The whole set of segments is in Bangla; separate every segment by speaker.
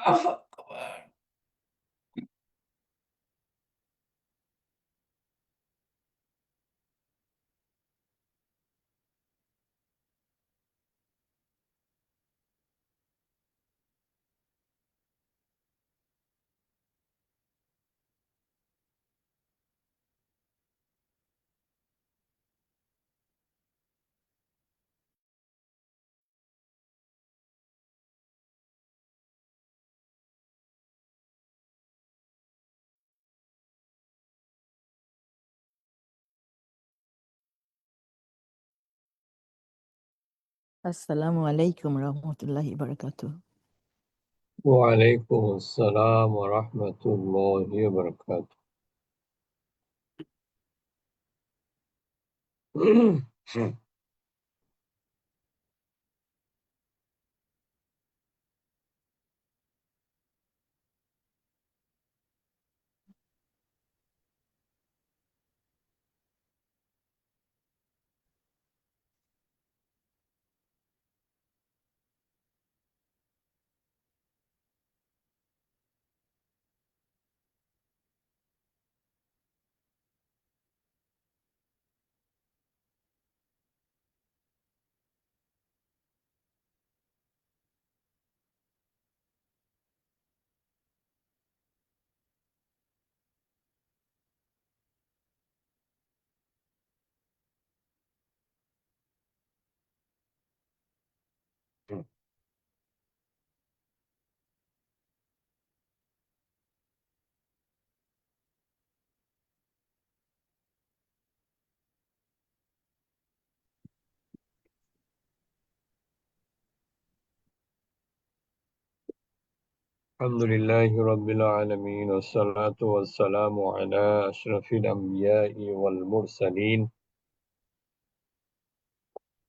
Speaker 1: أكبر.
Speaker 2: আসসালামু আলাইকুম রহমতুল্লাহি বারাকাতুহ।
Speaker 3: ওয়ালাইকুম আসসালাম ওয়া রাহমাতুল্লাহি ওয়া বারাকাতুহু। আলহামদুলিল্লাহি রাব্বিল আলামিন ওয়াসসালাতু ওয়াসসালামু আলা আশরাফিল আমবিয়াই ওয়াল মুরসালিন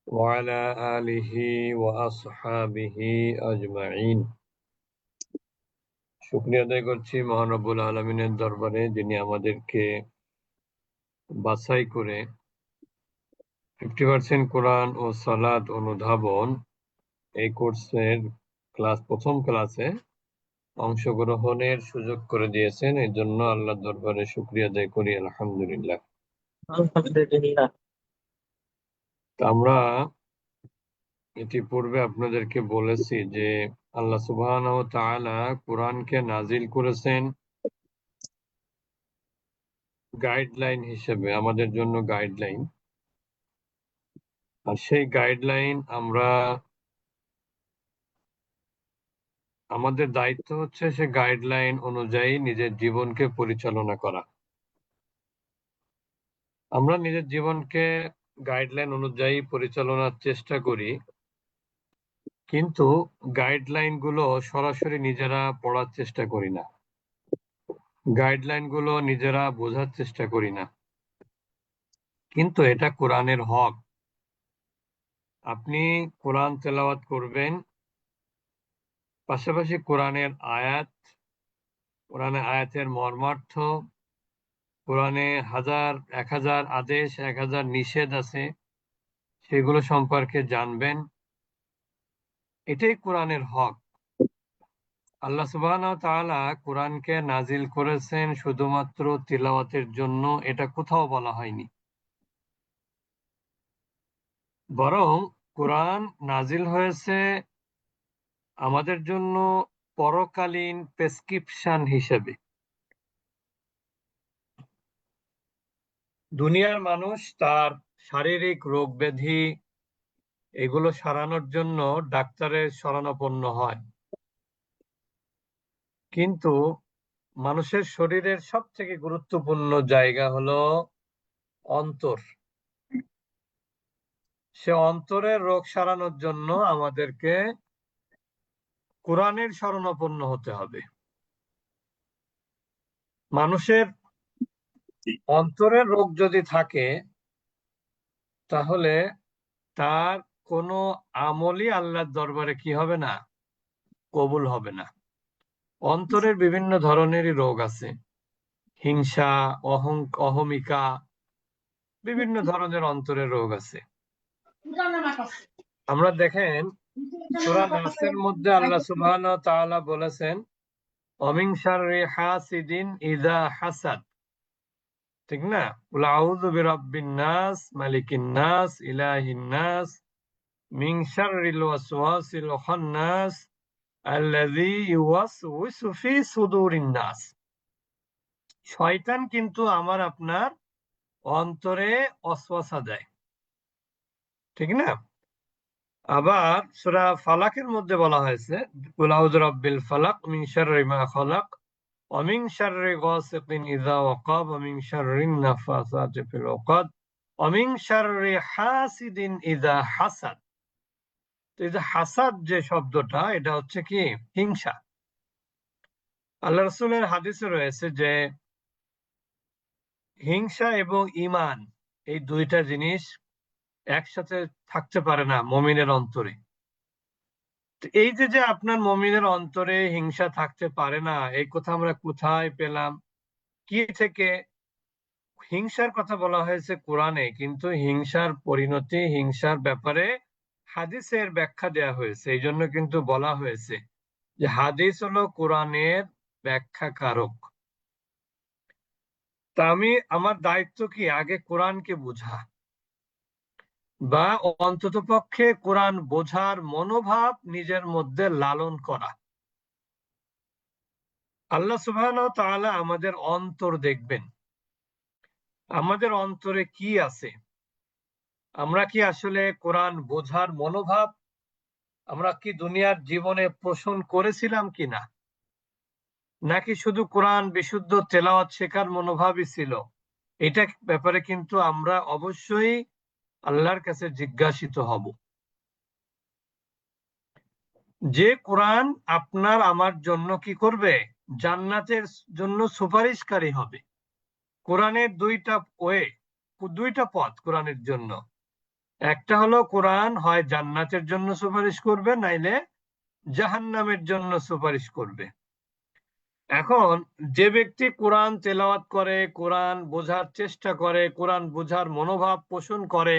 Speaker 3: ওয়া আলা আলিহি ওয়া আসহাবিহি আজমাইন। শুকরিয়া আদায় করছি মহান রব্বুল আলামিনের দরবারে, যিনি আমাদেরকে বাছাই করে 50% কোরআন ও সালাত অনুধাবন এই কোর্সের প্রথম ক্লাসে অংশগ্রহণের সুযোগ করে দিয়েছেন। এই জন্য আল্লাহর দরবারে শুকরিয়া আদায় করি, আলহামদুলিল্লাহ।
Speaker 2: আলহামদুলিল্লাহ।
Speaker 3: আমরা ইতিপূর্বে আপনাদেরকে বলেছি যে আল্লাহ সুবহানাহু ওয়া তাআলা কোরআনকে নাজিল করেছেন গাইডলাইন হিসেবে, আমাদের জন্য গাইডলাইন। আর সেই গাইডলাইন আমাদের দায়িত্ব হচ্ছে সে গাইডলাইন অনুযায়ী নিজের জীবনকে পরিচালনা করা। আমরা নিজের জীবনকে গাইডলাইন অনুযায়ী পরিচালনার চেষ্টা করি, কিন্তু গাইডলাইন গুলো সরাসরি নিজেরা পড়ার চেষ্টা করি না, গাইডলাইন গুলো নিজেরা বোঝার চেষ্টা করি না। কিন্তু এটা কোরআনের হক। আপনি কোরআন তেলাওয়াত করবেন, পাশাপাশি কোরআনের আয়াতের মর্মার্থ, কোরআনে 1000 আদেশ 1000 নিষেধ আছে, সেগুলো সম্পর্কে জানবেন। এটাই কোরআনের হক। আল্লাহ সুবহানাহু ওয়া তাআলা কোরআনকে নাজিল করেছেন শুধুমাত্র তিলাওয়াতের জন্য, এটা কোথাও বলা হয়নি। বরং কোরআন নাজিল হয়েছে আমাদের জন্য পরকালীন প্রেসক্রিপশন হিসেবে। দুনিয়ার মানুষ তার শারীরিক রোগ ব্যাধি এগুলো সারানোর জন্য ডাক্তারের শরণাপন্ন হয়, কিন্তু মানুষের শরীরের সবথেকে গুরুত্বপূর্ণ জায়গা হলো অন্তর। সে অন্তরের রোগ সারানোর জন্য আমাদেরকে কোরআনের শরণাপন্ন হতে হবে। মানুষের অন্তরের রোগ যদি থাকে, তাহলে তার কোনো আমলই আল্লাহর দরবারে কি হবে না, কবুল হবে না। অন্তরের বিভিন্ন ধরনেরই রোগ আছে, হিংসা, অহমিকা, বিভিন্ন ধরনের অন্তরের রোগ আছে। আমরা দেখেন সূরা নাসের মধ্যে আল্লাহ সুবহানাহু ওয়া তাআলা বলেছেন অমিন শাররি হাসিদিন ইযা হাসাদ, ঠিক না? কুল আউযু বিরাব্বিন নাস মালিকিন নাস ইলাহিন নাস মিন শাররিল ওয়াসওয়াসিল খান্নাস আল্লাযী ইউওয়াসউইসু ফি সুদুরিন নাস। শয়তান কিন্তু আমার আপনার অন্তরে ওয়াসওয়াসা দেয়, ঠিক না? আবার সূরা ফালাকের মধ্যে বলা হয়েছে কুল আউযু বিরাব্বিল ফালাক মিন শাররি মা খালাক ওয়া মিন শাররি গাসিকিন ইযা ওয়াকাব ওয়া মিন শাররিন নাফাসাতি ফিল উকাদ ওয়া মিন শাররি হাসিদিন ইযা হাসাদ। তো এই যে হাসাদ যে শব্দটা, এটা হচ্ছে কি হিংসা। আল্লাহ রাসূলের হাদিসে রয়েছে যে হিংসা এবং ঈমান এই দুইটা জিনিস একসাথে থাকতে পারে না মুমিনের অন্তরে। তো এই যে আপনার মুমিনের অন্তরে হিংসা থাকতে পারে না, এই কথা আমরা কোথায় পেলাম, কি থেকে? হিংসার কথা বলা হয়েছে কোরআনে, কিন্তু হিংসার পরিণতি, হিংসার ব্যাপারে হাদিসের ব্যাখ্যা দেয়া হয়েছে। এই জন্য কিন্তু বলা হয়েছে যে হাদিস হলো কোরআনের ব্যাখ্যাকারক। তা আমার দায়িত্ব কি আগে কোরআনকে বোঝা, বা অন্ততপক্ষে কোরআন বোঝার মনোভাব নিজের মধ্যে লালন করা। আল্লাহ সুবহানাহু ওয়া তাআলা আমাদের অন্তর দেখবেন, আমাদের অন্তরে কি আছে। আমরা কি আসলে কোরআন বোঝার মনোভাব আমরা কি দুনিয়ার জীবনে পোষণ করেছিলাম কিনা, নাকি শুধু কোরআন বিশুদ্ধ তেলাওয়াত শেখার মনোভাবই ছিল? এটা ব্যাপারে কিন্তু আমরা অবশ্যই আল্লাহর কাছে জিজ্ঞাসিত হব। যে কোরআন আপনার আমার জন্য কি করবে, জান্নাতের জন্য সুপারিশকারী হবে। কোরআনের দুইটা পথ কোরআনের জন্য। একটা হলো কোরআন হয় জান্নাতের জন্য সুপারিশ করবে, নাইলে জাহান্নামের জন্য সুপারিশ করবে। এখন যে ব্যক্তি কোরআন তেলাওয়াত করে, কোরআন বোঝার চেষ্টা করে, কোরআন বোঝার মনোভাব পোষণ করে,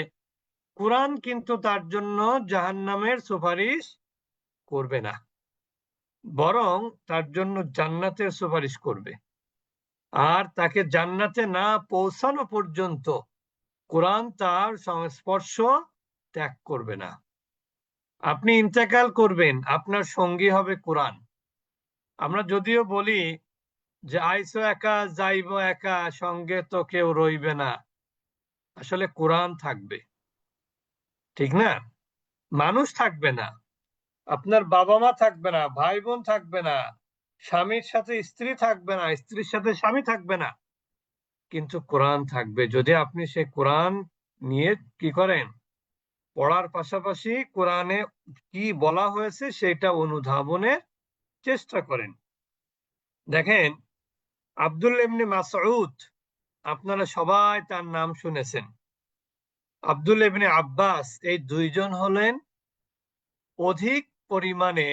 Speaker 3: কোরআন কিন্তু তার জন্য জাহান্নামের সুপারিশ করবে না, বরং তার জন্য জান্নাতের সুপারিশ করবে। আর তাকে জান্নাতে না পৌঁছানো পর্যন্ত কোরআন তার সংস্পর্শ ত্যাগ করবে না। আপনি ইন্তেকাল করবেন, আপনার সঙ্গী হবে কোরআন। আমরা যদিও বলি যে আইসো একা যাইব একা, সঙ্গে তো কেউ রইবে না, আসলে কোরআন থাকবে, ঠিক না? মানুষ থাকবে না, আপনার বাবা মা থাকবে না, ভাই বোন থাকবে না, স্বামীর সাথে স্ত্রী থাকবে না, স্ত্রীর সাথে স্বামী থাকবে না, কিন্তু কোরআন থাকবে যদি আপনি সেই কোরআন নিয়ে কি করেন, পড়ার পাশাপাশি কোরআনে কি বলা হয়েছে সেটা অনুধাবনের চেষ্টা করেন। দেখেন, আব্দুল্লাহ ইবনে মাসউদ, আপনারা সবাই তার নাম শুনেছেন। আব্দুল্লাহ ইবনে আব্বাস, এই দুইজন হলেন অধিক পরিমাণে,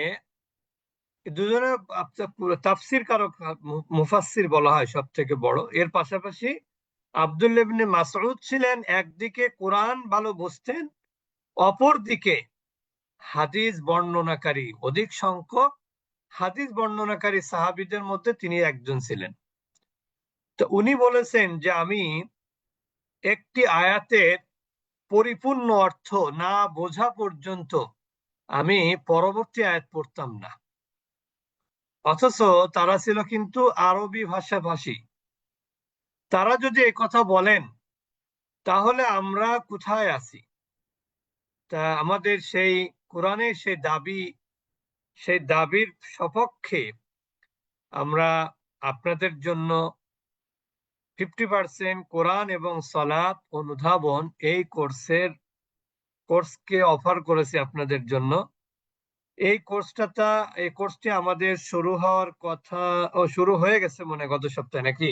Speaker 3: দুজনে তাফসির কারক, মুফাসসির বলা হয় সব থেকে বড়। এর পাশাপাশি আব্দুল্লাহ ইবনে মাসউদ ছিলেন একদিকে কোরআন ভালো বুঝতেন, অপরদিকে হাদিস বর্ণনাকারী, অধিক সংখ্যক হাদিস বর্ণনাকারী সাহাবীদের মধ্যে তিনি একজন ছিলেন। তো উনি বলেছেন যে আমি একটি আয়াতের পরিপূর্ণ অর্থ না বোঝা পর্যন্ত আমি পরবর্তী আয়াত পড়তাম না। অথচ তারা ছিল কিন্তু আরবি ভাষাভাষী। তারা যদি এই কথা বলেন তাহলে আমরা কোথায় আছি? তা আমাদের সেই কোরআনের সেই দাবির সপক্ষে আমরা আপনাদের জন্য 50% কোরআন এবং সালাত অনুধাবন এই কোর্সকে অফার করেছি আপনাদের জন্য। এই কোর্সটি আমাদের শুরু হওয়ার কথা, শুরু হয়ে গেছে মনে গত সপ্তাহে, নাকি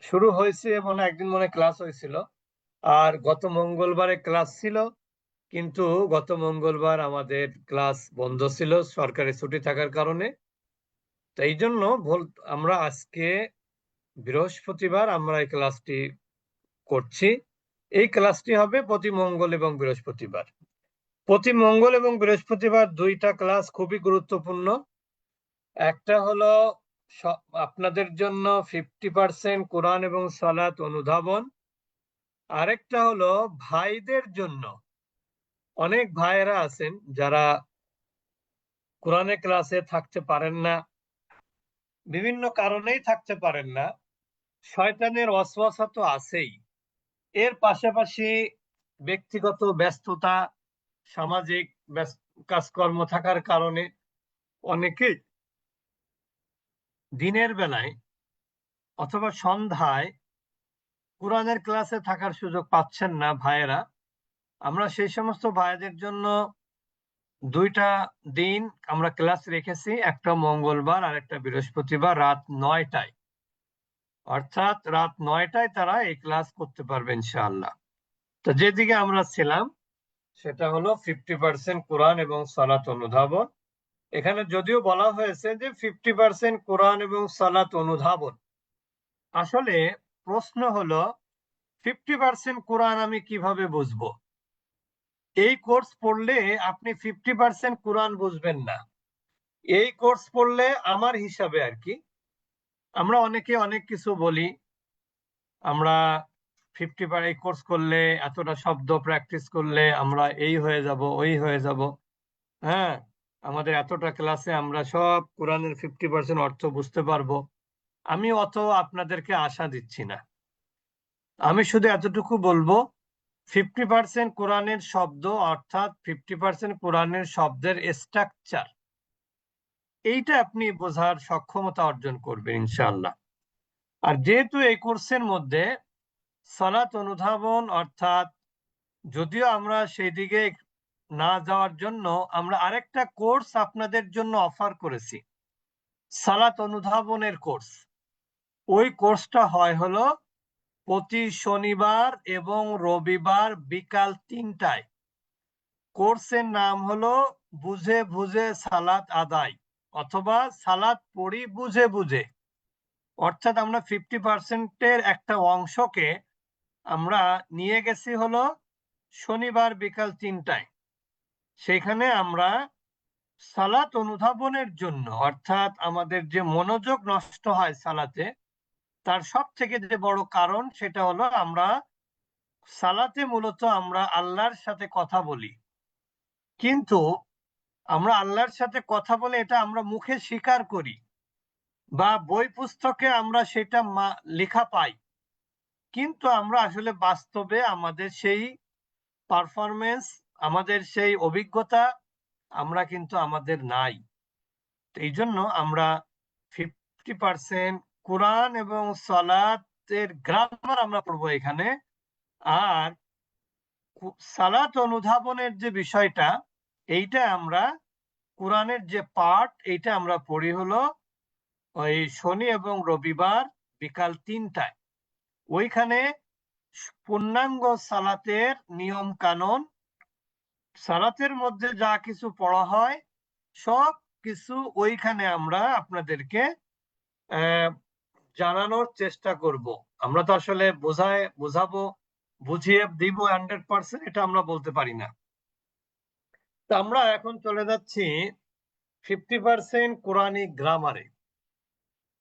Speaker 3: শুরু হয়েছে মনে একদিন মনে ক্লাস হয়েছিল, আর গত মঙ্গলবারে ক্লাস ছিল, কিন্তু গত মঙ্গলবার আমাদের ক্লাস বন্ধ ছিল সরকারি ছুটি থাকার কারণে। তো এই জন্য আমরা আজকে বৃহস্পতিবার আমরা এই ক্লাসটি করছি। এই ক্লাসটি হবে প্রতি মঙ্গল এবং বৃহস্পতিবার। প্রতি মঙ্গল এবং বৃহস্পতিবার দুইটা ক্লাস খুবই গুরুত্বপূর্ণ। একটা হলো আপনাদের জন্য 50% কোরআন এবং সালাত অনুধাবন, আরেকটা হলো ভাইদের জন্য। অনেক ভাইয়েরা আছেন যারা কোরআনের ক্লাসে থাকতে পারেন না, বিভিন্ন কারণেই থাকতে পারেন না। শয়তানের ওয়াসওয়াসা তো আছেই, এর পাশাপাশি ব্যক্তিগত ব্যস্ততা, সামাজিক কাজকর্ম থাকার কারণে অনেকেই দিনের বেলায় অথবা সন্ধ্যায় কোরআনের ক্লাসে থাকার সুযোগ পাচ্ছেন না ভাইয়েরা। আমরা সেই সমস্ত ভাইদের জন্য দুইটা দিন আমরা ক্লাস রেখেছি, একটা মঙ্গলবার আর একটা বৃহস্পতিবার রাত 9টায়। অর্থাৎ রাত 9টায় তারা এই ক্লাস করতে পারবে ইনশাআল্লাহ। তো যেদিকে আমরা ছিলাম সেটা হলো 50% কোরআন এবং সালাত অনুধাবন। এখানে যদিও বলা হয়েছে যে 50% কোরআন এবং সালাত অনুধাবন, আসলে প্রশ্ন হলো 50% কোরআন আমি কিভাবে বুঝবো? এই কোর্স পড়লে আপনি 50% কোরআন বুঝবেন না। এই কোর্স পড়লে আমার হিসাবে আর কি, আমরা অনেকে অনেক কিছু বলি, আমরা 50 এই কোর্স করলে, এতটা শব্দ প্র্যাকটিস করলে আমরা এই হয়ে যাব, ওই হয়ে যাব। হ্যাঁ, আমাদের এতটা ক্লাসে আমরা সব কোরআনের 50% অর্থ বুঝতে পারবো। আমি অত আপনাদেরকে আশা দিচ্ছি না। আমি শুধু এতটুকু বলবো, 50% কোরআনের শব্দ অর্থাৎ 50% কোরআনের শব্দের স্ট্রাকচার, এইটা আপনি বোঝার সক্ষমতা অর্জন করবেন ইনশাআল্লাহ। আর যেহেতু এই কোর্সের মধ্যে সালাত অনুধাবন, অর্থাৎ যদিও আমরা সেই দিকে না যাওয়ার জন্য আমরা আরেকটা কোর্স আপনাদের জন্য অফার করেছি, সালাত অনুধাবনের কোর্স। ওই কোর্সটা হয় হলো প্রতি শনিবার এবং রবিবার বিকাল 3টায়। কোর্সের নাম হলো বুঝে বুঝে সালাত আদায়, অথবা সালাত পড়ি বুঝে বুঝে। অর্থাৎ আমরা 50%-এর একটা অংশকে আমরা নিয়ে গেছি হলো শনিবার বিকাল 3টায়। সেখানে আমরা সালাত অনুধাবনের জন্য, অর্থাৎ আমাদের যে মনোযোগ নষ্ট হয় সালাতে, তার সব থেকে যে বড় কারণ সেটা হলো আমরা সালাতে মূলত আমরা আল্লাহর সাথে কথা বলি, কিন্তু আমরা আল্লাহর সাথে কথা বলে এটা আমরা মুখে স্বীকার করি বা বই পুস্তকে আমরা সেটা লেখা পাই, কিন্তু আমরা আসলে বাস্তবে আমাদের সেই পারফরমেন্স, আমাদের সেই অভিজ্ঞতা আমরা কিন্তু আমাদের নাই। এই জন্য আমরা 50% কোরআন এবং সালাতের গ্রামার আমরা পড়বো এখানে। আর সালাত অনুধাবনের যে বিষয়টা, এইটা আমরা কোরআনের যে পাঠ, এইটা আমরা পড়ি হলো ওই শনি এবং রবিবার বিকাল 3টায়। ওইখানে পূর্ণাঙ্গ সালাতের নিয়ম কানুন, সালাতের মধ্যে যা কিছু পড়া হয় সব কিছু ওইখানে আমরা আপনাদেরকে জানানোর চেষ্টা করব। আমরা তো আসলে বোঝাবো, বুঝিয়ে দিব 100%, এটা আমরা বলতে পারি না। তো আমরা এখন চলে যাচ্ছি 50% কোরআনিক গ্রামারে,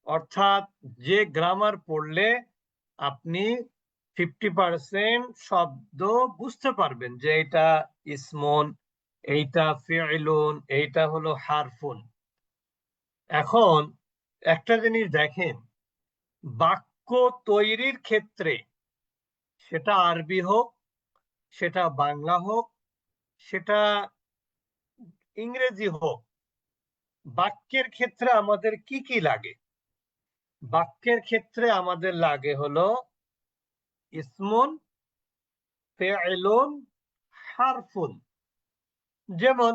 Speaker 3: অর্থাৎ যে গ্রামার পড়লে আপনি 50% শব্দ বুঝতে পারবেন, যে এটা ইসমুন, এইটা ফিইলুন, এইটা হলো হারফুন। এখন একটা জিনিস দেখেন, বাক্য তৈরির ক্ষেত্রে, সেটা আরবি হোক, সেটা বাংলা হোক, সেটা ইংরেজি হোক, বাক্যের ক্ষেত্রে আমাদের কি কি লাগে? বাক্যের ক্ষেত্রে আমাদের লাগে হলো ইসমুন, ফিইলুন, হারফুন। যেমন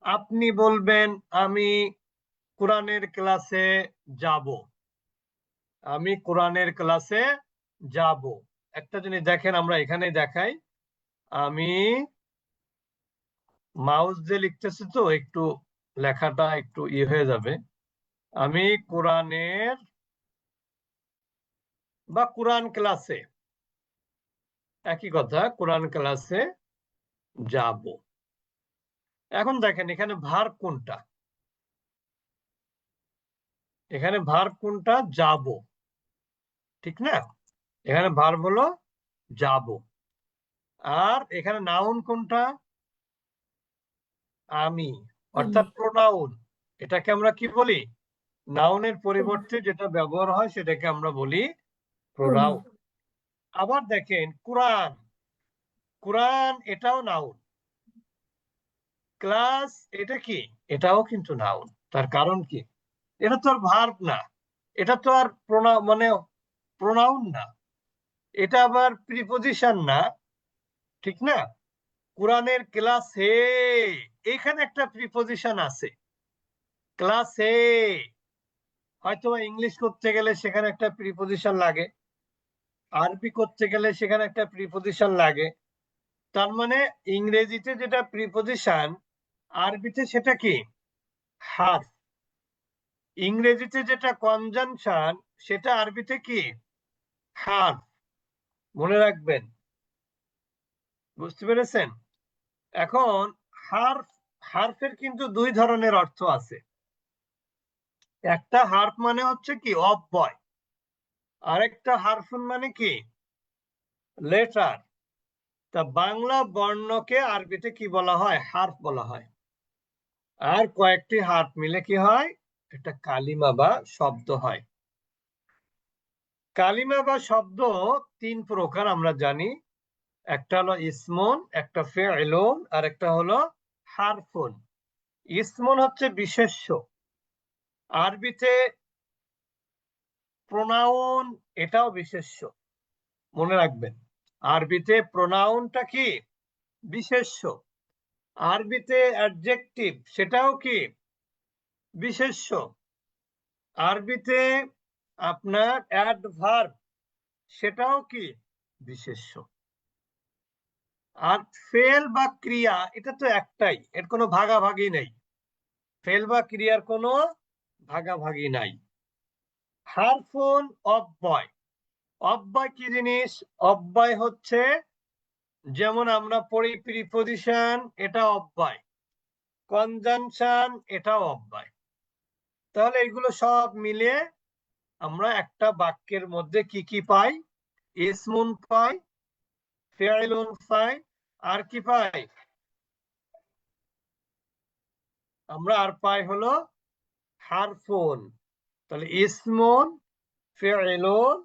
Speaker 3: আপনি বলবেন আমি কোরআনের ক্লাসে যাব, আমি কোরআনের ক্লাসে যাব। একটা জিনিস দেখেন, আমরা এখানে দেখাই, আমি মাউস দিয়ে লিখতেছি তো একটু লেখাটা একটু হয়ে যাবে। আমি কোরআনের বা কোরআন ক্লাসে, একই কথা, কোরআন ক্লাসে যাব। এখন দেখেন এখানে ভার্ব কোনটা, এখানে ভার্ব কোনটা, যাব, ঠিক না? এখানে ভার্ব হলো যাব। আর এখানে নাউন কোনটা, আমি, অর্থাৎ প্রোনাউন। এটাকে আমরা কি বলি, নাউনের পরিবর্তে যেটা ব্যবহার হয় সেটাকে আমরা বলি প্রোনাউন। আবার দেখেন কুরআন, কুরআন এটাও নাউন। ক্লাস এটা কি, এটাও কিন্তু নাউন। তার কারণ কি, এটা তো আর ভার্ব না, এটা তো আর প্রোনাউন না, এটা আবার প্রিপোজিশন না, ঠিক না? কোরআনের ক্লাসে এখানে একটা প্রিপোজিশন আছে, ক্লাসে। হয়তো ইংলিশ করতে গেলে সেখানে একটা প্রিপোজিশন লাগে, আরবি করতে গেলে সেখানে একটা প্রিপোজিশন লাগে। তার মানে ইংরেজিতে যেটা প্রিপোজিশন, আরবিতে সেটা কি, হার্ফ। ইংরেজিতে যেটা কনজাংশন, সেটা আরবিতে কি, হার্ফ। মনে রাখবেন, বুঝতে পেরেছেন? এখন হার্ফ, হার্ফের কিন্তু দুই ধরনের অর্থ আছে। একটা হার্ফ মানে হচ্ছে কি অব্যয়, আরেকটা হারফুন মানে কি লেটার। তা বাংলা বর্ণকে আরবিতে কি বলা হয়, হার্ফ বলা হয়। আর কয়েকটি হার্ফ মিলে কি হয়, একটা কালিমা বা শব্দ হয়। কালিমা বা শব্দ তিন প্রকার আমরা জানি, একটা হলো ইসমুন, একটা ফেইলুন, আর একটা হলো হারফুন। ইসমুন হচ্ছে বিশেষ্য, আরবিতে প্রোনাউন এটাও বিশেষ্য। মনে রাখবেন, আরবিতে প্রোনাউনটা কি বিশেষ্য, আরবিতে অ্যাডজেক্টিভ সেটাও কি বিশেষ্য, আরবিতে আপনার অ্যাডভার্ব সেটাও কি বিশেষ্য। আর ফেল বা ক্রিয়া এটা তো একটাই, এর কোনো ভাগাভাগি নেই, ফেল বা ক্রিয়ার কোনো ভাগাভাগি নাই। হারফুন অব্যয়, অব্যয় কি জিনিস, অব্যয় হচ্ছে যেমন আমরা পড়ি প্রিপোজিশন, এটা অব্যয়, কনজাংশন এটাও অব্যয়। তাহলে এগুলো সব মিলে আমরা একটা বাক্যের মধ্যে কি কি পাই, ইসমুন পাই, ফেইলুন পাই, আর কি পাই, আমরা আর পাই হলো হারফুন। তাহলে ইসমুন, ফেইলুন,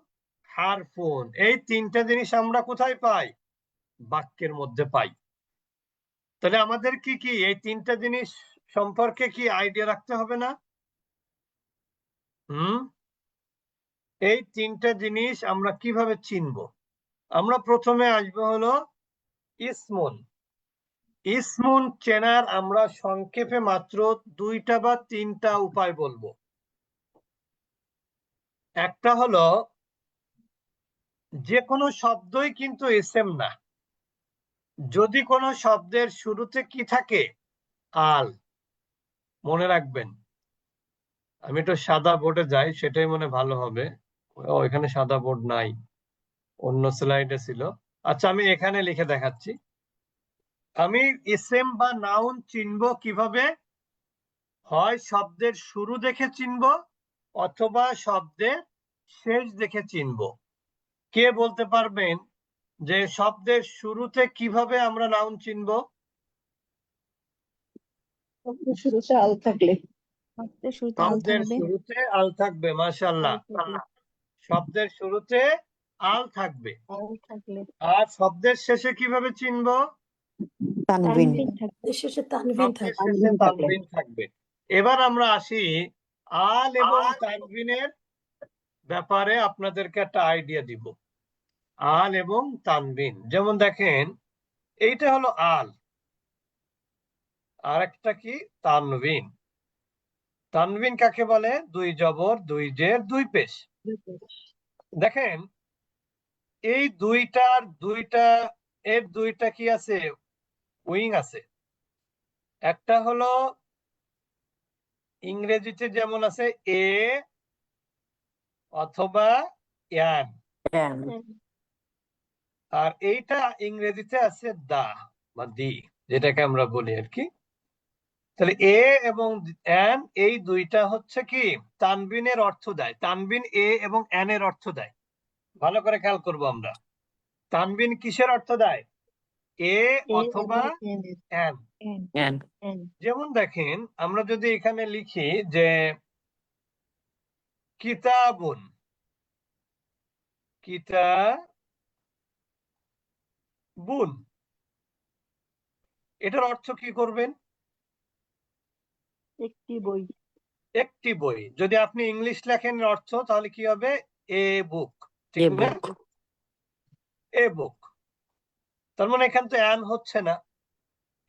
Speaker 3: হারফুন, এই তিনটা জিনিস আমরা কোথায় পাই, বাক্যের মধ্যে পাই। তাহলে আমাদের কি কি এই তিনটা জিনিস সম্পর্কে কি আইডিয়া রাখতে হবে না? হুম, এই তিনটা জিনিস আমরা কিভাবে চিনব? আমরা প্রথমে আসবো হলো ইসমুন। ইসমুন চেনার আমরা সংক্ষেপে মাত্র দুইটা বা তিনটা উপায় বলবো। একটা হলো যে কোনো শব্দই কিন্তু ইসেম না, যদি কোনো শব্দের শুরুতে কি থাকে, আল। মনে রাখবেন, আমি একটু সাদা বোর্ডে যাই, সেটাই মনে ভালো হবে। ও এখানে সাদা বোর্ড নাই, অন্য স্লাইডে ছিল। আচ্ছা আমি এখানে লিখে দেখাচ্ছি। আমি ইসেম বা নাউন চিনবো কিভাবে, হয় শব্দের শুরু দেখে চিনবো অথবা শব্দের শেষ দেখে চিনবো। কে বলতে পারবেন যে শব্দের শুরুতে কিভাবে আমরা নাউন চিনবো?
Speaker 1: শব্দের শুরুতে আল থাকলে,
Speaker 3: শব্দের শুরুতে আল থাকবে, মাশাআল্লাহ। শব্দের শুরুতে আল থাকবে। আর শব্দের শেষে কিভাবে চিনবো?
Speaker 2: তানবিন।
Speaker 1: শেষে তানবিন
Speaker 3: শব্দের শেষে তানবিন থাকবে। এবার আমরা আসি আল এবং তানবিনের ব্যাপারে আপনাদেরকে একটা আইডিয়া দিব। আল এবং তানবিন, যেমন দেখেন এইটা হলো আল, আর একটা কি তানবিন। তানবিন কাকে বলে, দুই জবর, দুই জের, দুই পেশ। দেখেন এই দুইটা কি আছে, উইং আছে। একটা হলো ইংরেজিতে যেমন আছে এ অথবা ইয়ান, আর এইটা ইংরেজিতে আছে দা বা দি, যেটাকে আমরা বলি আর কি। তাহলে এ এবং এন এই দুইটা হচ্ছে কি তানবিনের অর্থ দেয়। তানবিন এ এবং এন এর অর্থ দেয়। ভালো করে খেয়াল করব আমরা। তানবিন কিসের অর্থ দেয়? এ অথবা এন।
Speaker 2: and
Speaker 3: যেমন দেখেন আমরা যদি এখানে লিখি যে কিতাবুন, কিতাবুন, এটার অর্থ কি করবেন?
Speaker 1: একটি বই।
Speaker 3: একটি বই। যদি আপনি ইংলিশ লেখেন অর্থ তাহলে কি হবে? এ বুক,
Speaker 2: a
Speaker 3: ঠিক না?
Speaker 2: book.
Speaker 3: এ বুক। তার মানে এখানে তো অ্যান হচ্ছে না।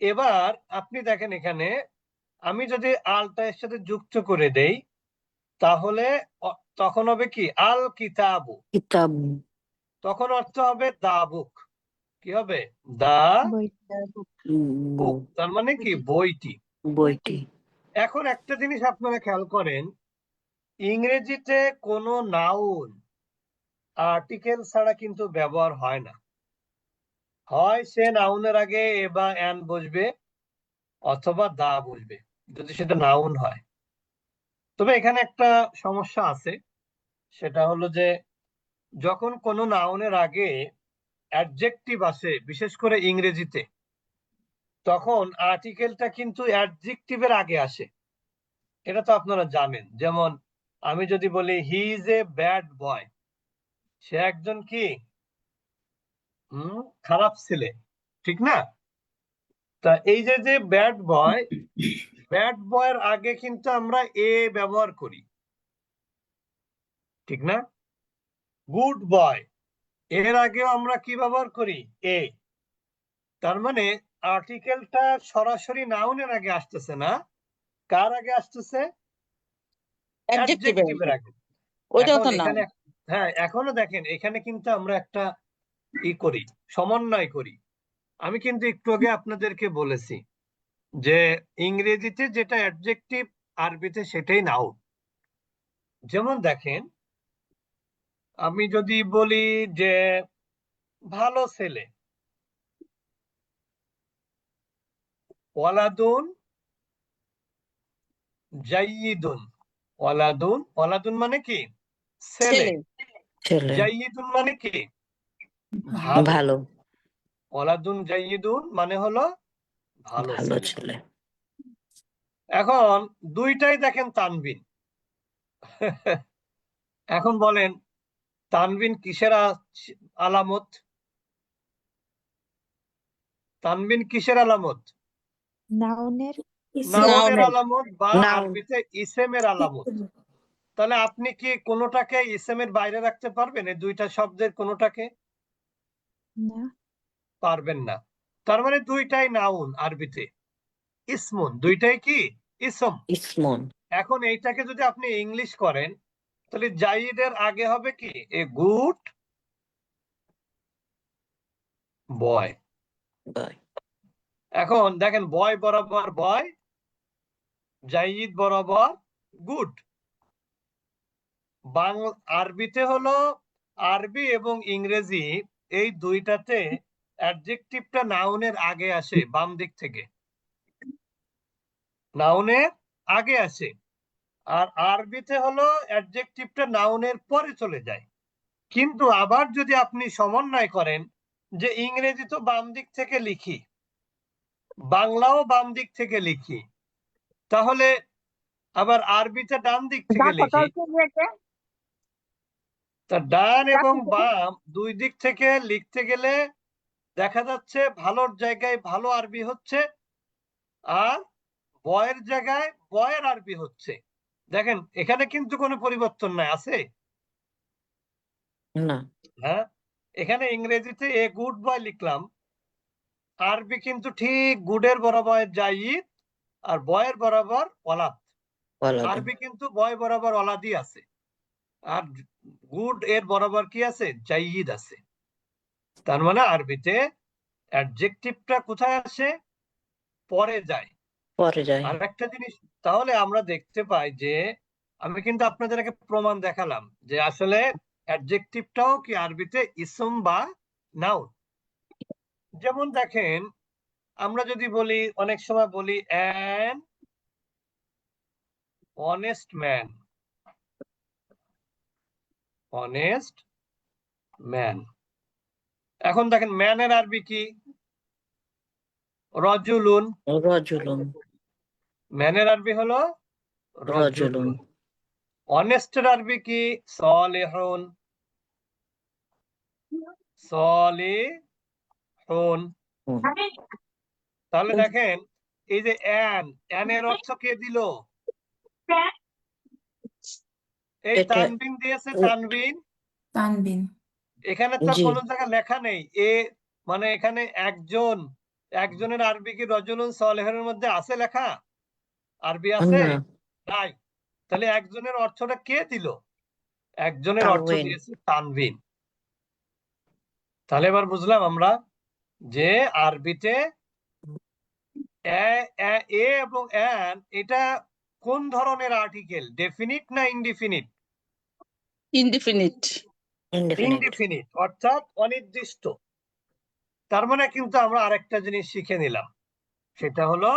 Speaker 3: এবার আপনি দেখেন এখানে আমি যদি আলটা এর সাথে যুক্ত করে দেই তাহলে তখন হবে কি আল কিতাবু,
Speaker 2: Kitab
Speaker 3: তখন অর্থ হবে দা বুক। কি হবে? দা বুক, তার মানে কি বইটি।
Speaker 2: বইটি।
Speaker 3: এখন একটা জিনিস আপনারা খেয়াল করেন, ইংরেজিতে কোনো নাউন আর্টিকেল ছাড়া কিন্তু ব্যবহার হয় না। হয় সে নাউনের আগে এ বা এন বসবে অথবা দা বসবে, যদি সেটা নাউন হয়। তবে এখানে একটা সমস্যা আছে, সেটা হলো যে যখন কোনো নাউনের আগে অ্যাডজেক্টিভ আসে, বিশেষ করে ইংরেজিতে, তখন আর্টিকেলটা কিন্তু অ্যাডজেক্টিভের আগে আসে। এটা তো আপনারা জানেন। যেমন আমি যদি বলি he is a bad boy, সে একজন কি খারাপ ছেলে, ঠিক না? তা এই যে যে ব্যাড বয়, ব্যাড বয়ের আগে কিন্তু আমরা এ ব্যবহার করি, ঠিক না? গুড বয়, এর আগেও আমরা কি ব্যবহার করি? এ। তার মানে আর্টিকেলটা সরাসরি নাউনের আগে আসতেছে না, কার আগে আসতেছে? অ্যাডজেক্টিভের আগে। এখন এখানে হ্যাঁ, এখনো দেখেন এখানে কিন্তু আমরা একটা করি, সমন্বয় করি। আমি কিন্তু একটু আগে আপনাদেরকে বলেছি যে ইংরেজিতে যেটা অ্যাডজেক্টিভ, আরবিতে সেটাই নাউন। যেমন দেখেন আমি যদি বলি যে ভালো ছেলে, ওয়ালাদুন জাইয়িদুন, ওয়ালাদুন, ওয়ালাদুন মানে কি? ছেলে।
Speaker 2: ছেলে
Speaker 3: জাইয়িদুন মানে কি? ভালো।
Speaker 2: ভালো
Speaker 3: ওয়ালাদুন জাইয়িদুন মানে হলো ভালো
Speaker 2: ভালো
Speaker 3: ছেলে।
Speaker 2: ছেলে।
Speaker 3: এখন দুইটাই দেখেন তানবিন। এখন বলেন তানবিন কিসের আলামত? তানবিন কিসের আলামত?
Speaker 1: নাউনের।
Speaker 3: নাউনের আলামত বা
Speaker 2: নাউন
Speaker 3: আরবিতে ইসেমের আলামত। তাহলে আপনি কি কোনোটাকে ইসেমের বাইরে রাখতে পারবেন? এই দুইটা শব্দের কোনোটাকে?
Speaker 1: না।
Speaker 3: পারবেন না। তার মানে দুইটাই নাউন আরবিতে, ইসমুন, দুইটাই কি ইসম।
Speaker 2: ইসমন
Speaker 3: এখন এইটাকে যদি আপনি ইংলিশ করেন তাহলে জাইদের আগে হবে কি এ গুড বয়।
Speaker 2: বয়।
Speaker 3: এখন দেখেন বয় বরাবর বয়, জাইদ বরাবর গুড। আরবিতে হলো, আরবি এবং ইংরেজি এই দুইটাতে অ্যাডজেক্টিভটা নাউনের আগে আসে, বাম দিক থেকে নাউনের আগে আসে। আর আরবিতে হলো অ্যাডজেক্টিভটা নাউনের পরে চলে যায়। কিন্তু আবার যদি আপনি সমন্বয় করেন যে ইংরেজি তো বাম দিক থেকে লিখি, বাংলাও বাম দিক থেকে লিখি, তাহলে আবার আরবিতে ডান দিক থেকে লিখি, তা ডান এবং বাম দুই দিক থেকে লিখতে গেলে দেখা যাচ্ছে ভালোর জায়গায় ভালো আরবি হচ্ছে আর বয়ের জায়গায় বয়ের আরবি হচ্ছে। দেখেন এখানে কিন্তু কোনো পরিবর্তন নাই, আছে?
Speaker 2: না
Speaker 3: হ্যাঁ, এখানে ইংরেজিতে এ গুড বয় লিখলাম, আরবি কিন্তু ঠিক গুডের বরাবর জাইদ আর বয়ের বরাবর ওয়ালাদ।
Speaker 2: বলা
Speaker 3: আরবি কিন্তু বয় বরাবর ওয়ালাদি আছে, আর গুড এর বরাবর কি আছে? জাইদ আছে। তার মানে আরবিতে অ্যাডজেক্টিভটা কোথায় আসে? পরে যায়।
Speaker 2: পরে যায়।
Speaker 3: আর একটা জিনিস তাহলে আমরা দেখতে পাই যে আমি কিন্তু আপনাদেরকে প্রমাণ দেখালাম যে আসলে অ্যাডজেক্টিভটাও কি আরবিতে ইসম বা নাউন। যেমন দেখেন আমরা যদি বলি, অনেক সময় বলি an honest man, honest man. এখন দেখেন ম্যানের আরবি কি? রজুলুন।
Speaker 2: রজুলুন,
Speaker 3: ম্যানের আরবি হলো
Speaker 2: রজুলুন,
Speaker 3: রজুলুন। অনেস্টের আরবি কি? সলিহুন, সলিহুন।
Speaker 2: হুন।
Speaker 3: তাহলে দেখেন এই যে এন এর অর্থ কে দিল? এই
Speaker 2: এটা
Speaker 3: তানবিন দিয়েছে, তানবিন।
Speaker 4: তানবিন।
Speaker 3: এখানে তো
Speaker 2: জি,
Speaker 3: কোনো জায়গায় লেখা নেই এ, মানে এখানে একজনের আরবি কি রজুলুন সলিহুনের মধ্যে আছে লেখা? আরবি আছে?
Speaker 2: না,
Speaker 3: নাই। তাহলে একজনের অর্থটা কে দিল? একজনের অর্থ
Speaker 2: তানবিন,
Speaker 3: দিয়েছে তানবিন। তাহলে এবার বুঝলাম আমরা যে আরবিতে এ এবং এন এটা কোন ধরনের আর্টিকেল, ডেফিনিট না ইনডিফিনিট?
Speaker 4: ইনডিফিনিট।
Speaker 2: ইনডিফিনিট,
Speaker 3: ইনডিফিনিট অর্থাৎ অনির্দিষ্ট। তার মানে কিন্তু আমরা আরেকটা জিনিস শিখে নিলাম, সেটা হলো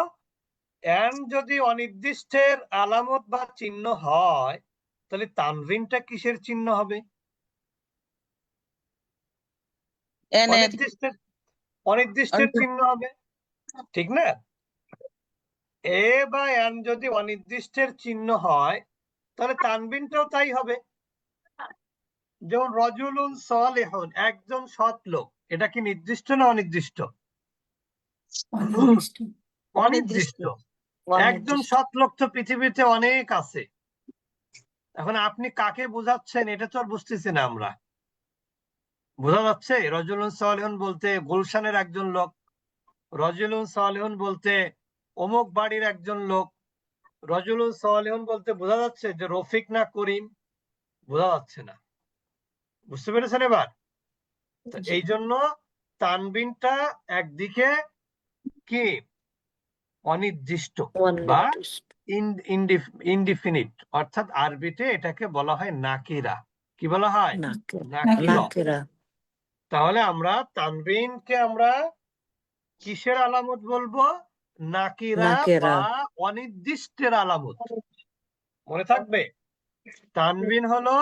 Speaker 3: এন যদি অনির্দিষ্টের আলামত বা চিহ্ন হয়, তাহলে তানভিনটা কিসের চিহ্ন হবে?
Speaker 4: এনের
Speaker 3: অনির্দিষ্টের চিহ্ন হবে, ঠিক না? এ বা এন যদি অনির্দিষ্টের চিহ্ন হয়, তাহলে তানবিনটাও তাই হবে। যেমন রজুলুন সলিহুন, একজন সৎ লোক, এটা কি নির্দিষ্ট না অনির্দিষ্ট?
Speaker 4: অনির্দিষ্ট।
Speaker 3: অনির্দিষ্ট। একজন
Speaker 2: অনির্দিষ্ট।
Speaker 3: সৎ লোক তো পৃথিবীতে অনেক আছে। এখন আপনি কাকে বোঝাচ্ছেন এটা তো আর বুঝতেছি না আমরা। বোঝা যাচ্ছে রজুলুন সলিহুন বলতে গুলশানের একজন লোক, রজুলুন সলিহুন বলতে অমুক বাড়ির একজন লোক, রজুলুন সলিহুন বলতে বোঝা যাচ্ছে যে রফিক না করিম? বোঝা যাচ্ছে না। বুঝতে পেরেছেন এবার? তো এই জন্য তানবিনটা একদিকে কি অনির্দিষ্ট বা
Speaker 2: অনির্দিষ্ট,
Speaker 3: ইনডিফিনিট, অর্থাৎ আরবিতে এটাকে বলা হয় নাকিরা। কি বলা হয়?
Speaker 2: নাকিরা,
Speaker 3: নাকিরা।
Speaker 2: নাকিরা,
Speaker 3: তাহলে আমরা তানবিনকে আমরা কিসের আলামত বলবো? নাকিরা
Speaker 2: নাকিরা,
Speaker 3: বা অনির্দিষ্টের আলামত। মনে থাকবে, তানবিন হলো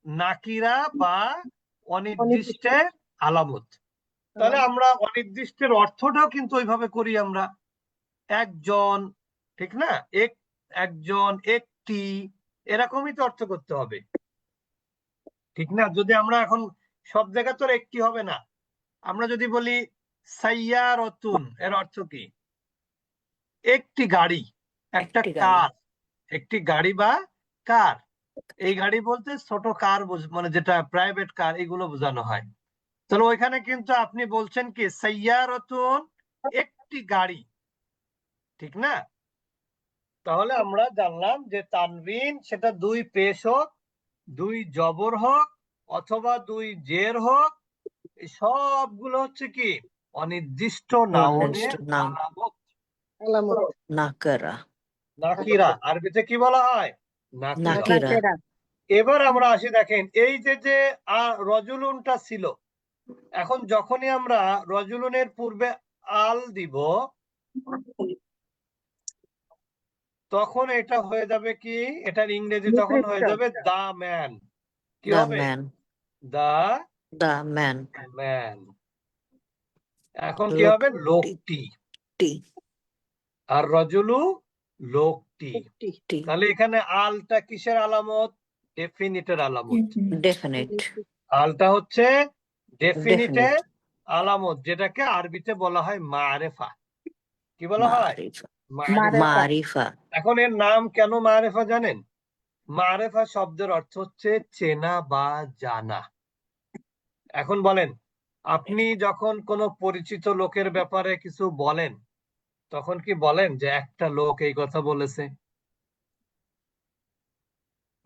Speaker 3: নাকিরা বা অনির্দিষ্টের আলামত। তাহলে আমরা অনির্দিষ্টের অর্থটাও কিন্তু ওইভাবে করি আমরা। একজন, ঠিক না? একজন, একটি, এরকমই তো অর্থ করতে হবে, ঠিক না? যদি আমরা এখন সব জায়গায় তো আর একটি হবে না। আমরা যদি বলি সাইয়ারাতুন, এর অর্থ কি? একটি গাড়ি, একটা
Speaker 2: একটি গাড়ি,
Speaker 3: কার। একটি গাড়ি বা কার, এই গাড়ি বলতে ছোট কার মানে যেটা প্রাইভেট কার, এগুলো বোঝানো হয়। তাহলে ওইখানে কিন্তু আপনি বলছেন কি সাইয়ারাতুন, একটি গাড়ি, ঠিক না? তাহলে আমরা জানলাম যে তানবিন সেটা দুই পেশ হোক, দুই জবর হোক, অথবা দুই জের হোক, এই সবগুলো হচ্ছে কি অনির্দিষ্ট নাউনের
Speaker 2: অনির্দিষ্ট নাম,
Speaker 3: আলামত।
Speaker 2: নাকিরা,
Speaker 3: নাকিরা আরবিতে কি বলা হয়? নাকিরা।
Speaker 2: নাকিরা,
Speaker 3: এবার আমরা আসি, দেখেন এই যে রজুলুনটা ছিল, এখন যখনই আমরা রজুলুনের পূর্বে আল দিব, তখন এটা হয়ে যাবে কি, এটার ইংরেজি তখন হয়ে যাবে দা ম্যান। কি
Speaker 2: দ্য
Speaker 3: হবে?
Speaker 2: Man,
Speaker 3: the
Speaker 2: the man,
Speaker 3: man. এখন কি হবে? লোকটি।
Speaker 2: টি,
Speaker 3: আর রজুলু লোকটি।
Speaker 2: টি,
Speaker 3: তাহলে এখানে আলটা কিসের আলামত? ডেফিনিটের আলামত।
Speaker 2: ডেফিনিট,
Speaker 3: আলটা হচ্ছে ডেফিনিটের
Speaker 2: ডেফিনিট,
Speaker 3: আলামত, যেটাকে আরবিতে বলা হয় মারেফা। কি বলা হয়?
Speaker 2: মারিফা,
Speaker 3: মারেফা।
Speaker 2: মারিফা,
Speaker 3: এখন এর নাম কেন মারেফা জানেন? মারেফা শব্দের অর্থ হচ্ছে চেনা বা জানা। এখন বলেন, আপনি যখন কোনো পরিচিত লোকের ব্যাপারে কিছু বলেন, তখন কি বলেন যে একটা লোক এই কথা বলেছে?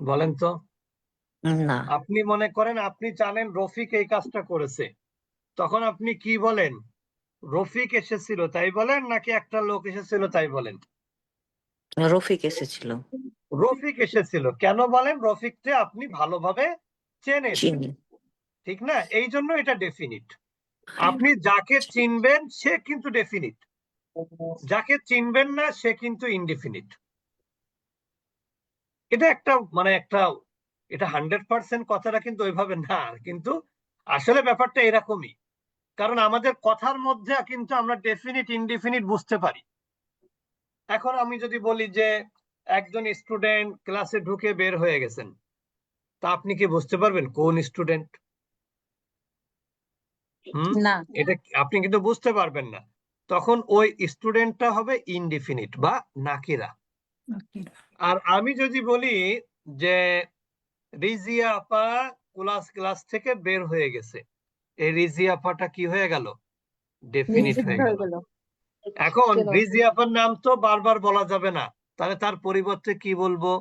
Speaker 3: বলেন তো।
Speaker 2: না,
Speaker 3: আপনি মনে করেন আপনি জানেন রফিক এই কাজটা করেছে, তখন আপনি কি বলেন? রফিক এসেছিল তাই বলেন, নাকি একটা লোক এসেছিল তাই বলেন?
Speaker 2: রফিক এসেছিল,
Speaker 3: রফিক এসেছিল। কেন বলেন? রফিককে আপনি ভালোভাবে চেনেন,
Speaker 2: চিনি,
Speaker 3: ঠিক না? এই জন্য এটা ডেফিনিট। আপনি যাকে চিনবেন সে কিন্তু ডেফিনিট, যাকে চিনবেন না সে কিন্তু ইনডেফিনিট। এটা একটা এটা 100% কথাটা কিন্তু ওইভাবে না, কিন্তু আসলে ব্যাপারটা এরকমই। কারণ আমাদের কথার মধ্যে কিন্তু আমরা ডেফিনিট ইনডিফিনিট বুঝতে পারি। এখন আমি যদি বলি যে একজন স্টুডেন্ট ক্লাসে ঢুকে বের হয়ে গেছেন, তা আপনি কি বুঝতে পারবেন কোন স্টুডেন্ট?
Speaker 4: না।
Speaker 3: এটা আপনি কিন্তু বুঝতে পারবেন না। তখন ওই স্টুডেন্টটা হবে ইনডিফিনিট বা নাকিরা। আর আমি যদি বলি যে রিজিয়া আপা ক্লাস থেকে বের হয়ে গেছে, এই রিজিয়া আপাটা কি হয়ে গেল? ডেফিনিট হয়ে গেল। এখন রিজিয়া আপার নাম তো বারবার বলা যাবে না, তাহলে তার পরিবর্তে কি বলবো?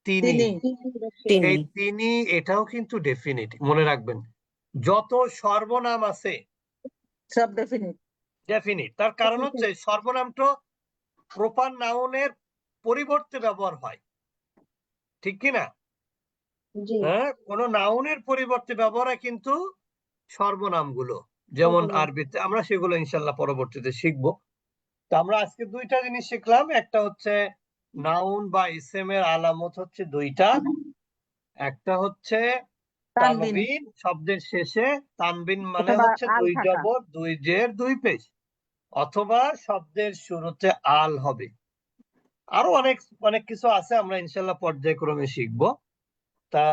Speaker 3: তিনি।
Speaker 2: তিনি।
Speaker 3: এই তিনি এটাও কিন্তু ডেফিনিট, মনে রাখবেন। যত সর্বনাম আছে
Speaker 4: সব ডেফিনিট।
Speaker 3: ডেফিনিট। তার কারণ হচ্ছে সর্বনামটা প্রপার নাউনের পরিবর্তে ব্যবহার হয়, ঠিক কি না? হ্যাঁ, কোন নাউনের পরিবর্তে ব্যবহার হয় কিন্তু সর্বনামগুলো, যেমন আরবিতে, আমরা সেগুলো ইনশাল্লাহ পরবর্তীতে শিখবো। তো আমরা আজকে দুইটা জিনিস শিখলাম। একটা হচ্ছে নাউন বা ইসেম এর আলামত হচ্ছে দুইটা। একটা হচ্ছে
Speaker 4: তানবিন।
Speaker 3: তানবিন, শব্দের শেষে তানবিন মানে
Speaker 4: অথবা
Speaker 3: হচ্ছে
Speaker 4: আল
Speaker 3: দুই
Speaker 4: থাকা।
Speaker 3: জবর, দুই জের, দুই পেশ, অথবা শব্দের শুরুতে আল হবে। আরো অনেক অনেক কিছু আছে, আমরা ইনশাল্লাহ পর্যায়ক্রমে শিখবো। তা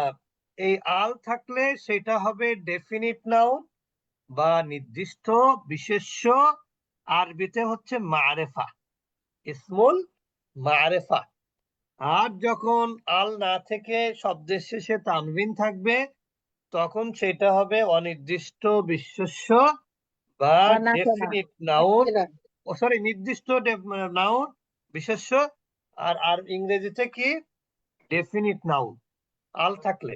Speaker 3: এই আল থাকলে সেটা হবে ডেফিনিট নাউন বা নির্দিষ্ট বিশেষ্য, আরবিতে হচ্ছে মারেফা, ইসমুল মারেফা। আর যখন আল না থেকে শব্দের শেষে তানবিন থাকবে, তখন সেটা হবে অনির্দিষ্ট বিশেষ্য বা ডেফিনিট নাউন, নির্দিষ্ট নাউন বিশেষ্য। আর ইংরেজিতে কি? ডেফিনিট নাউন আল থাকলে।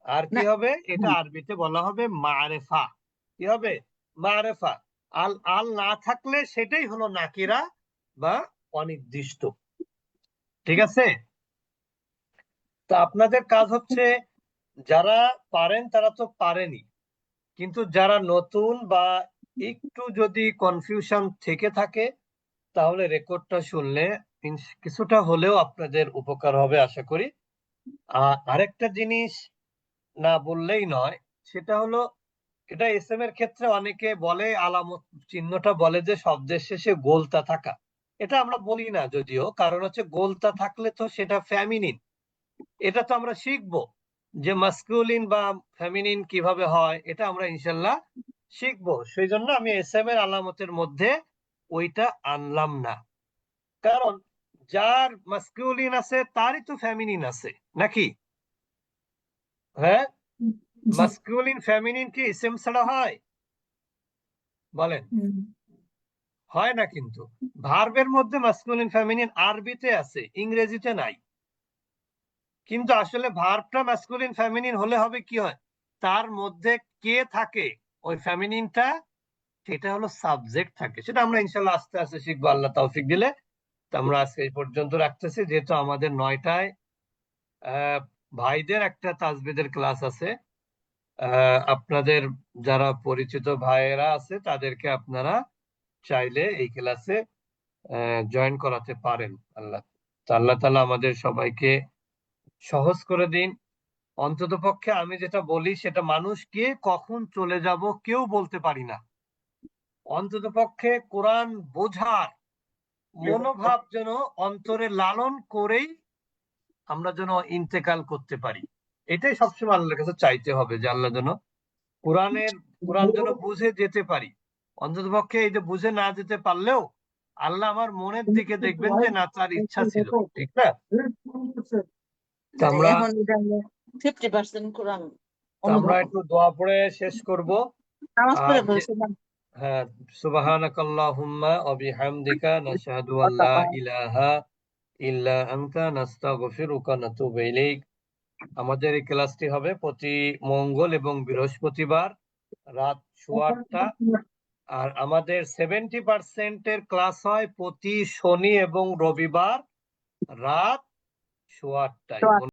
Speaker 3: আর কি হবে? এটা আরবিতে বলা হবে মারেফা। কি হবে? মারেফা। আল না থাকলে সেটাই হলো নাকিরা বা অনির্দিষ্ট। ঠিক আছে? তো আপনাদের কাজ হচ্ছে, যারা পারেন তারা তো পারেনি, কিন্তু যারা নতুন বা একটু যদি কনফিউশন থেকে থাকে, তাহলে রেকর্ডটা শুনলে কিছুটা হলেও আপনাদের উপকার হবে আশা করি। আরেকটা জিনিস না বললেই নয়, সেটা হলো, এটা এসএম এর ক্ষেত্রে অনেকে বলে আলামত চিহ্নটা বলে যে শব্দের শেষে গোলতা থাকা। এটা আমরা বলি না যদিও, কারণ হচ্ছে গোলতা থাকলে তো সেটা ফেমিনিন। এটা তো আমরা শিখবো যে মাস্কুলিন বা ফেমিনিন কিভাবে হয়, এটা আমরা ইনশাল্লাহ শিখবো। সেই জন্য আমি এসএম এর আলামতের মধ্যে ওইটা আনলাম না, কারণ যার মাস্কুলিন আছে তারই তো ফেমিনিন আছে নাকি? হ্যাঁ, মাস্কুলিন ফেমিনিন কি ইসেম ছাড়া হয়? বলেন, হয় না। কিন্তু ভার্বের মধ্যে মাস্কুলিন ফেমিনিন আরবিতে আছে, ইংরেজিতে নাই। কিন্তু আসলে ভার্বটা মাস্কুলিন ফেমিনিন হলে হবে কি হয়, তার মধ্যে কে থাকে, ওই ফেমিনিনটা, সেটা হলো সাবজেক্ট থাকে। সেটা আমরা ইনশাল্লাহ আস্তে আস্তে শিখবো আল্লাহ তৌফিক দিলে। তো আমরা আজকে এই পর্যন্ত রাখতেছি, যেহেতু আমাদের 9টায় ভাইদের একটা তাজবিদের ক্লাস আছে। আপনাদের যারা পরিচিত ভাইয়েরা আছে তাদেরকে আপনারা চাইলে এই ক্লাসে জয়েন করাতে পারেন। আল্লাহ তাআলা আমাদের সবাইকে সহজ করে দিন। অন্তত পক্ষে আমি যেটা বলি সেটা, মানুষকে কখন চলে যাব কেউ বলতে পারি না, অন্তত পক্ষে কোরআন বোঝার মনোভাব যেন অন্তরে লালন করেই আমরা যেন ইন্তেকাল করতে পারি। এটাই সবসময় আল্লাহর কাছে চাইতে হবে, যে আল্লাহ যেন কোরআন যেন বুঝে যেতে পারি। অন্তত পক্ষে এই যে বুঝে না যেতে পারলেও আল্লাহ আমার মনের দিকে দেখবেন যে না, তার ইচ্ছা ছিল, ঠিক না? তো আমরা
Speaker 4: 50% কোরআন
Speaker 3: আমরা একটু দোয়া পড়ে শেষ করব।
Speaker 4: নামাজ পড়ে
Speaker 3: আর
Speaker 4: বলছিলাম।
Speaker 3: হ্যাঁ, সুবহানাকাল্লাহুম্মা ওয়া বিহামদিকা নাশহাদু আল্লা ইলাহা ইল্লা আনতা নাস্তাগফিরুকা ওয়া নাতুবু ইলাইক। আমাদের এই ক্লাসটি হবে প্রতি মঙ্গল এবং বৃহস্পতিবার রাত 8:15। আর আমাদের 70% এর ক্লাস হয় প্রতি শনি এবং রবিবার রাত 8:15।